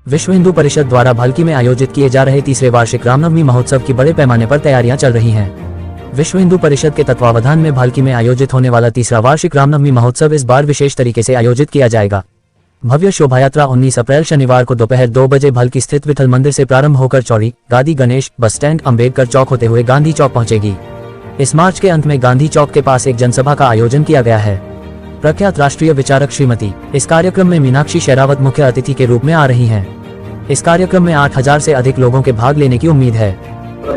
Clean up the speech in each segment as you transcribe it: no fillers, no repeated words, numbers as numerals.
विश्व हिंदू परिषद द्वारा भाल्की में आयोजित किए जा रहे तीसरे वार्षिक रामनवमी महोत्सव की बड़े पैमाने पर तैयारियां चल रही हैं। विश्व हिंदू परिषद के तत्वावधान में भाल्की में आयोजित होने वाला तीसरा वार्षिक रामनवमी महोत्सव इस बार विशेष तरीके से आयोजित किया जाएगा। भव्य शोभायात्रा 19 अप्रैल शनिवार को दोपहर 2 बजे भाल्की स्थित विठल मंदिर से प्रारंभ होकर चौड़ी, गादी गणेश, बस स्टैंड, अम्बेडकर चौक होते हुए गांधी चौक पहुंचेगी। इस मार्च के अंत में गांधी चौक के पास एक जनसभा का आयोजन किया गया है। प्रख्यात राष्ट्रीय विचारक श्रीमती इस कार्यक्रम में मीनाक्षी शेरावत मुख्य अतिथि के रूप में आ रही हैं। इस कार्यक्रम में 8000 से अधिक लोगों के भाग लेने की उम्मीद है।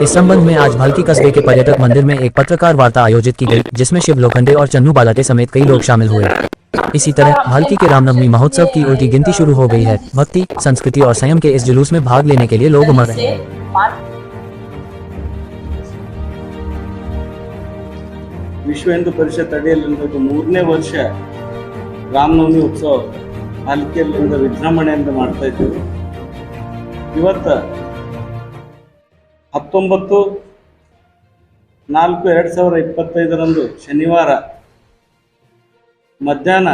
इस संबंध में आज भाल्की कस्बे के पर्यटक मंदिर में एक पत्रकार वार्ता आयोजित की गई, जिसमें शिव लोखंडे और चन्नू बालाटे समेत कई लोग शामिल हुए। इसी तरह भाल्की के रामनवमी महोत्सव की उल्टी गिनती शुरू हो गई है। भक्ति, संस्कृति और संयम के इस जुलूस में भाग लेने के लिए लोग उमड़ रहे हैं। ವಿಶ್ವ ಹಿಂದೂ ಪರಿಷತ್ ಅಡಿಯಲ್ಲಿ ಮೂರನೇ ವರ್ಷ ರಾಮನವಮಿ ಉತ್ಸವ ಭಾಲ್ಕಿಯಲ್ಲಿಂದ ವಿಜೃಂಭಣೆಯಿಂದ ಮಾಡ್ತಾ ಇದ್ದೀವಿ. ಇವತ್ತು 19/4/2025 ಶನಿವಾರ ಮಧ್ಯಾಹ್ನ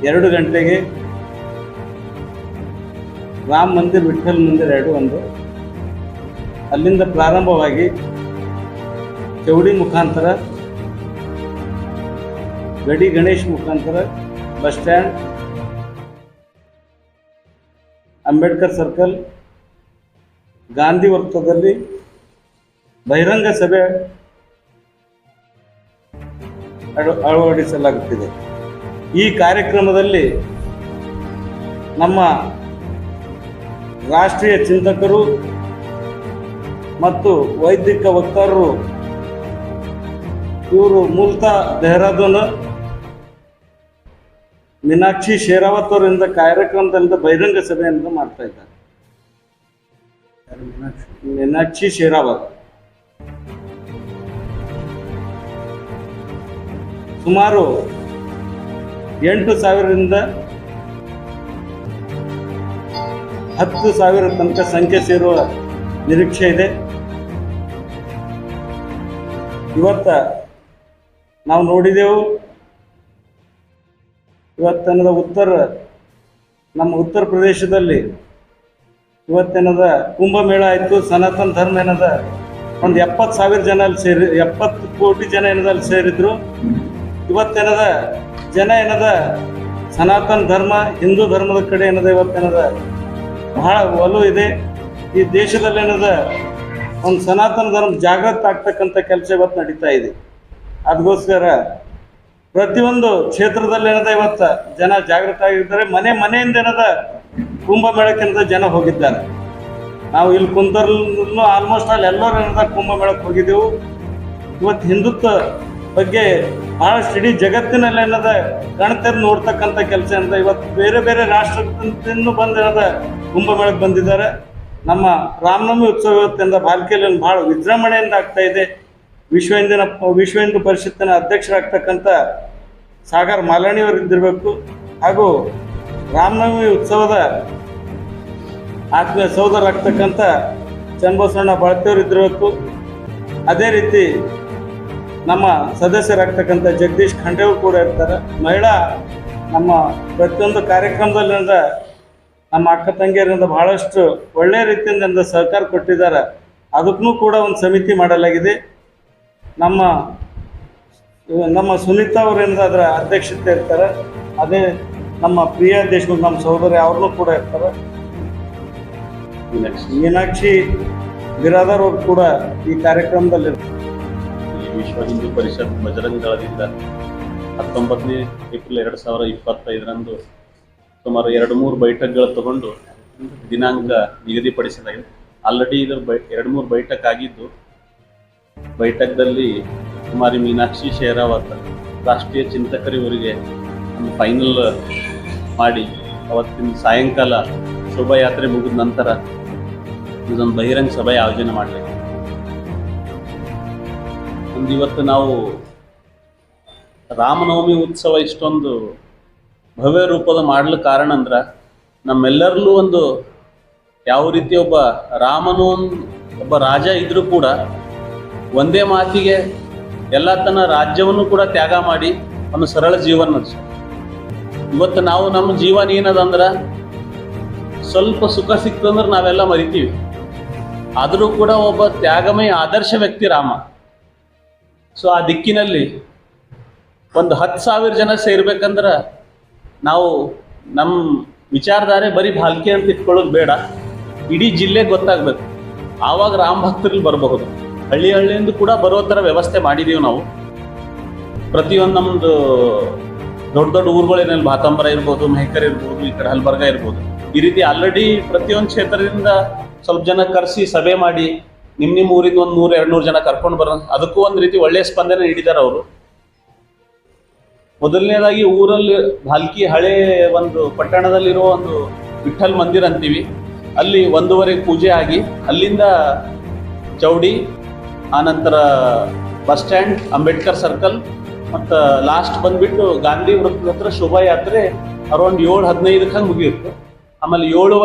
2 ಗಂಟೆಗೆ ರಾಮ ಮಂದಿರ್ ವಿಠಲ್ ಮಂದಿರ್ 2 ಅಲ್ಲಿಂದ ಪ್ರಾರಂಭವಾಗಿ ಚೌಡಿ ಮುಖಾಂತರ, ಗಡಿ ಗಣೇಶ್ ಮುಖಾಂತರ, bus stand, Ambedkar circle, Gandhi ವೃತ್ತದಲ್ಲಿ ಬಹಿರಂಗ ಸಭೆ ಅಳವಡಿಸಲಾಗುತ್ತಿದೆ. ಈ ಕಾರ್ಯಕ್ರಮದಲ್ಲಿ ನಮ್ಮ ರಾಷ್ಟ್ರೀಯ ಚಿಂತಕರು ಮತ್ತು ವೈದಿಕ ವಕ್ತಾರರು, ಇವರು ಮೂಲತಃ ಡೆಹ್ರಾಡೂನ್, ಮೀನಾಕ್ಷಿ ಶೇರಾವತ್ ಅವರಿಂದ ಕಾರ್ಯಕ್ರಮದಿಂದ ಬಹಿರಂಗ ಸಭೆಯಿಂದ ಮಾಡ್ತಾ ಇದ್ದಾರೆ. ಮೀನಾಕ್ಷಿ ಶೇರಾವತ್ ಸುಮಾರು 8,000ರಿಂದ 10,000 ತನಕ ಸಂಖ್ಯೆ ಸೇರುವ ನಿರೀಕ್ಷೆ ಇದೆ. ಇವತ್ತ ನಾವು ನೋಡಿದೆವು, ಇವತ್ತೇನದ ನಮ್ಮ ಉತ್ತರ ಪ್ರದೇಶದಲ್ಲಿ ಇವತ್ತೇನದ ಕುಂಭಮೇಳ ಆಯಿತು. ಸನಾತನ ಧರ್ಮ ಏನದ ಒಂದು 70,000 ಜನ ಅಲ್ಲಿ 70 ಕೋಟಿ ಜನ ಏನದ ಅಲ್ಲಿ ಸೇರಿದ್ರು. ಇವತ್ತೇನದ ಜನ ಏನದ ಸನಾತನ ಧರ್ಮ, ಹಿಂದೂ ಧರ್ಮದ ಕಡೆ ಏನದ ಇವತ್ತೇನದ ಬಹಳ ಒಲವು ಇದೆ. ಈ ದೇಶದಲ್ಲಿ ಏನದ ಒಂದು ಸನಾತನ ಧರ್ಮ ಜಾಗೃತ ಆಗ್ತಕ್ಕಂಥ ಕೆಲಸ ಇವತ್ತು ನಡೀತಾ ಇದೆ. ಅದಕ್ಕೋಸ್ಕರ ಪ್ರತಿಯೊಂದು ಕ್ಷೇತ್ರದಲ್ಲಿ ಏನದ ಇವತ್ತು ಜನ ಜಾಗೃತ ಆಗಿದ್ದಾರೆ. ಮನೆಯಿಂದ ಏನದ ಕುಂಭಮೇಳಕ್ಕಿಂತ ಜನ ಹೋಗಿದ್ದಾರೆ. ನಾವು ಇಲ್ಲಿ ಕುಂತರ್ಲು ಆಲ್ಮೋಸ್ಟ್ ಅಲ್ಲಿ ಎಲ್ಲರೂ ಏನದ ಕುಂಭಮೇಳಕ್ಕೆ ಹೋಗಿದ್ದೆವು. ಇವತ್ತು ಹಿಂದುತ್ವ ಬಗ್ಗೆ ಬಹಳಷ್ಟು ಇಡೀ ಜಗತ್ತಿನಲ್ಲಿ ಏನದ ಕಣ್ತೆರೆದು ನೋಡ್ತಕ್ಕಂಥ ಕೆಲಸ ಏನದ. ಇವತ್ತು ಬೇರೆ ಬೇರೆ ರಾಷ್ಟ್ರದಿಂದ ಬಂದು ಏನದ ಕುಂಭಮೇಳಕ್ಕೆ ಬಂದಿದ್ದಾರೆ. ನಮ್ಮ ರಾಮನವಮಿ ಉತ್ಸವ ಇವತ್ತಿಂದ ಭಾಲ್ಕಿಯಲ್ಲಿ ಭಾಳ ವಿಜೃಂಭಣೆಯಿಂದ ಆಗ್ತಾ ಇದೆ. ವಿಶ್ವ ಹಿಂದೂ ಪರಿಷತ್ತಿನ ಅಧ್ಯಕ್ಷರಾಗ್ತಕ್ಕಂಥ ಸಾಗರ್ ಮಾಲಾಣಿಯವರು ಇದ್ದಿರಬೇಕು, ಹಾಗೂ ರಾಮನವಮಿ ಉತ್ಸವದ ಆತ್ಮೀಯ ಸಹೋದರಾಗ್ತಕ್ಕಂಥ ಚನ್ನಬಸವಣ್ಣ ಬಾಳ್ತಿಯವರು ಇದ್ದಿರಬೇಕು. ಅದೇ ರೀತಿ ನಮ್ಮ ಸದಸ್ಯರಾಗ್ತಕ್ಕಂಥ ಜಗದೀಶ್ ಖಂಡೇವರು ಕೂಡ ಇರ್ತಾರೆ. ಮಹಿಳಾ ನಮ್ಮ ಪ್ರತಿಯೊಂದು ಕಾರ್ಯಕ್ರಮದಲ್ಲಿ ನಮ್ಮ ಅಕ್ಕ ತಂಗಿಯರಿಂದ ಬಹಳಷ್ಟು ಒಳ್ಳೆಯ ರೀತಿಯಿಂದ ಸಹಕಾರ ಕೊಟ್ಟಿದ್ದಾರೆ. ಅದಕ್ಕೂ ಕೂಡ ಒಂದು ಸಮಿತಿ ಮಾಡಲಾಗಿದೆ. ನಮ್ಮ ಸುನೀತಾ ಅವರಿಂದ ಅದರ ಅಧ್ಯಕ್ಷತೆ ಇರ್ತಾರೆ. ಅದೇ ನಮ್ಮ ಪ್ರಿಯಾ ದೇಶಮುಖ್ ನಮ್ಮ ಸಹೋದರಿ ಅವ್ರನ್ನೂ ಕೂಡ ಇರ್ತಾರೆ. ಮೀನಾಕ್ಷಿ ಬಿರಾದರ್ ಅವರು ಕೂಡ ಈ ಕಾರ್ಯಕ್ರಮದಲ್ಲಿ ವಿಶ್ವ ಹಿಂದೂ ಪರಿಷತ್ ಬಜರಂಗ ದಳದಿಂದ 19 ಏಪ್ರಿಲ್ 2025 ಸುಮಾರು 2-3 ಬೈಠಕ್ಗಳು ತಗೊಂಡು ದಿನಾಂಕ ನಿಗದಿಪಡಿಸಲಾಗಿದೆ. ಆಲ್ರೆಡಿ ಇದರ 2-3 ಬೈಠಕ್ ಆಗಿದ್ದು, ಬೈಠಕ್ದಲ್ಲಿ ಕುಮಾರಿ ಮೀನಾಕ್ಷಿ ಶೇರಾವತ್ ರಾಷ್ಟ್ರೀಯ ಚಿಂತಕರಿವರಿಗೆ ಒಂದು ಫೈನಲ್ ಮಾಡಿ ಅವತ್ತಿನ ಸಾಯಂಕಾಲ ಶೋಭಾಯಾತ್ರೆ ಮುಗಿದ ನಂತರ ಇದೊಂದು ಬಹಿರಂಗ ಸಭೆ ಆಯೋಜನೆ ಮಾಡಲಿಕ್ಕೆ ಇವತ್ತು ನಾವು ರಾಮನವಮಿ ಉತ್ಸವ ಇಷ್ಟೊಂದು ಭವ್ಯ ರೂಪದ ಮಾಡಲು ಕಾರಣ ಅಂದ್ರೆ ನಮ್ಮೆಲ್ಲರಲ್ಲೂ ಒಂದು ಯಾವ ರೀತಿ ಒಬ್ಬ ರಾಜ ಇದ್ರೂ ಕೂಡ ಒಂದೇ ಮಾತಿಗೆ ಎಲ್ಲ ತನ್ನ ರಾಜ್ಯವನ್ನು ಕೂಡ ತ್ಯಾಗ ಮಾಡಿ ಒಂದು ಸರಳ ಜೀವನ ನಡೆಸ ಇವತ್ತು ನಾವು ನಮ್ಮ ಜೀವನ ಏನದಂದ್ರೆ ಸ್ವಲ್ಪ ಸುಖ ಸಿಕ್ತಂದ್ರೆ ನಾವೆಲ್ಲ ಮರಿತೀವಿ. ಆದರೂ ಕೂಡ ಒಬ್ಬ ತ್ಯಾಗಮಯ ಆದರ್ಶ ವ್ಯಕ್ತಿ ರಾಮ. ಸೊ ಆ ದಿಕ್ಕಿನಲ್ಲಿ ಒಂದು 10,000 ಜನ ಸೇರ್ಬೇಕಂದ್ರೆ ನಾವು ನಮ್ಮ ವಿಚಾರಧಾರೆ ಬರೀ ಭಾಲ್ಕಿ ಅಂತ ಇಟ್ಕೊಳ್ಳೋದು ಬೇಡ, ಇಡೀ ಜಿಲ್ಲೆಗೆ ಗೊತ್ತಾಗಬೇಕು. ಆವಾಗ ರಾಮ ಭಕ್ತರಲ್ಲಿ ಬರಬಹುದು. ಹಳ್ಳಿ ಹಳ್ಳಿಯಿಂದ ಕೂಡ ಬರೋ ಥರ ವ್ಯವಸ್ಥೆ ಮಾಡಿದ್ದೀವಿ ನಾವು. ಪ್ರತಿಯೊಂದು ನಮ್ಮದು ದೊಡ್ಡ ದೊಡ್ಡ ಊರುಗಳೇನಲ್ಲಿ ಭಾತಾಂಬರ ಇರ್ಬೋದು, ಮೆಹಕರ್ ಇರ್ಬೋದು, ಈ ಕಡೆ ಹಲ್ಬರ್ಗ ಇರ್ಬೋದು, ಈ ರೀತಿ ಆಲ್ರೆಡಿ ಪ್ರತಿಯೊಂದು ಕ್ಷೇತ್ರದಿಂದ ಸ್ವಲ್ಪ ಜನ ಕರೆಸಿ ಸಭೆ ಮಾಡಿ ನಿಮ್ಮ ಊರಿಂದ ಒಂದು 100-200 ಜನ ಕರ್ಕೊಂಡು ಬರೋ, ಅದಕ್ಕೂ ಒಂದು ರೀತಿ ಒಳ್ಳೆಯ ಸ್ಪಂದನೆ ನೀಡಿದ್ದಾರೆ ಅವರು. ಮೊದಲನೇದಾಗಿ ಊರಲ್ಲಿ ಭಾಲ್ಕಿ ಹಳೆ ಒಂದು ಪಟ್ಟಣದಲ್ಲಿರುವ ಒಂದು ವಿಠಲ್ ಮಂದಿರ ಅಂತೀವಿ, ಅಲ್ಲಿ 1:15 ಪೂಜೆ ಆಗಿ ಅಲ್ಲಿಂದ ಚೌಡಿ, ಆನಂತರ ಬಸ್ ಸ್ಟ್ಯಾಂಡ್, ಅಂಬೇಡ್ಕರ್ ಸರ್ಕಲ್, ಮತ್ತು ಲಾಸ್ಟ್ ಬಂದ್ಬಿಟ್ಟು ಗಾಂಧಿ ವೃತ್ತದ ಹತ್ರ ಶೋಭಾಯಾತ್ರೆ ಅರೌಂಡ್ 7:15 ಹಂಗೆ ಮುಗಿಯುತ್ತೆ. ಆಮೇಲೆ 7:15